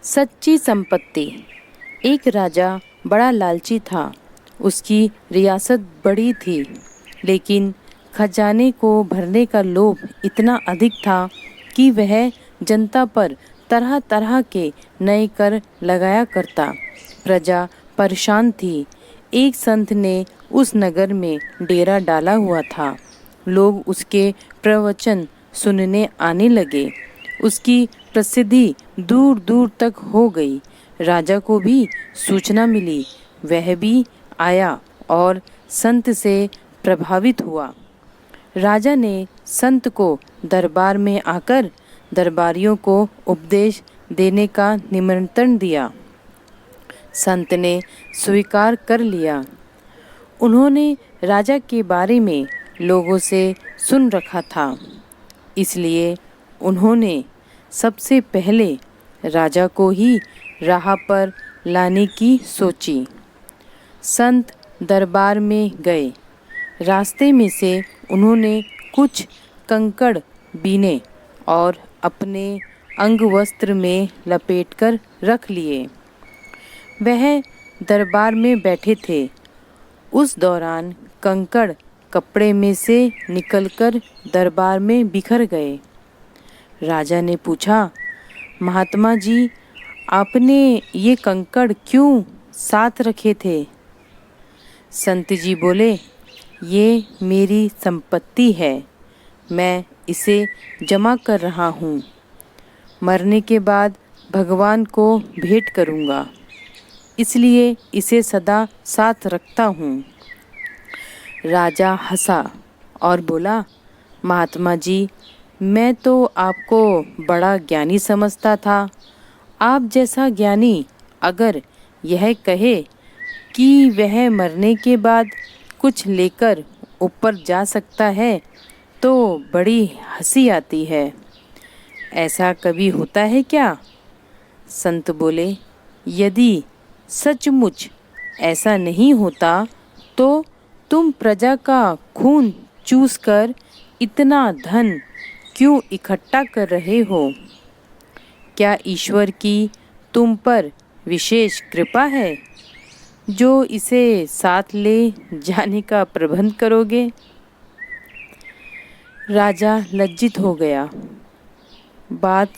सच्ची संपत्ति। एक राजा बड़ा लालची था। उसकी रियासत बड़ी थी, लेकिन खजाने को भरने का लोभ इतना अधिक था कि वह जनता पर तरह तरह के नए कर लगाया करता। प्रजा परेशान थी। एक संत ने उस नगर में डेरा डाला हुआ था। लोग उसके प्रवचन सुनने आने लगे। उसकी प्रसिद्धि दूर दूर तक हो गई। राजा को भी सूचना मिली। वह भी आया और संत से प्रभावित हुआ। राजा ने संत को दरबार में आकर दरबारियों को उपदेश देने का निमंत्रण दिया। संत ने स्वीकार कर लिया। उन्होंने राजा के बारे में लोगों से सुन रखा था, इसलिए उन्होंने सबसे पहले राजा को ही राह पर लाने की सोची। संत दरबार में गए। रास्ते में से उन्होंने कुछ कंकड़ बीने और अपने अंगवस्त्र में लपेटकर रख लिए। वह दरबार में बैठे थे। उस दौरान कंकड़ कपड़े में से निकलकर दरबार में बिखर गए। राजा ने पूछा, महात्मा जी, आपने ये कंकड़ क्यों साथ रखे थे? संत जी बोले, ये मेरी संपत्ति है, मैं इसे जमा कर रहा हूँ। मरने के बाद भगवान को भेंट करूँगा, इसलिए इसे सदा साथ रखता हूँ। राजा हंसा और बोला, महात्मा जी, मैं तो आपको बड़ा ज्ञानी समझता था। आप जैसा ज्ञानी अगर यह कहे कि वह मरने के बाद कुछ लेकर ऊपर जा सकता है तो बड़ी हंसी आती है। ऐसा कभी होता है क्या? संत बोले, यदि सचमुच ऐसा नहीं होता तो तुम प्रजा का खून चूसकर इतना धन क्यों इकट्ठा कर रहे हो? क्या ईश्वर की तुम पर विशेष कृपा है जो इसे साथ ले जाने का प्रबंध करोगे? राजा लज्जित हो गया। बात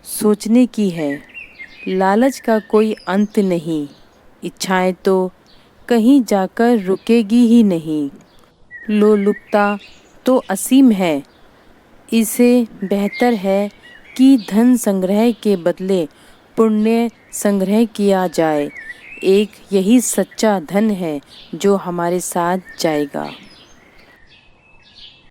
सोचने की है। लालच का कोई अंत नहीं। इच्छाएं तो कहीं जाकर रुकेगी ही नहीं। लोलुपता तो असीम है। इससे बेहतर है कि धन संग्रह के बदले पुण्य संग्रह किया जाए। एक यही सच्चा धन है जो हमारे साथ जाएगा।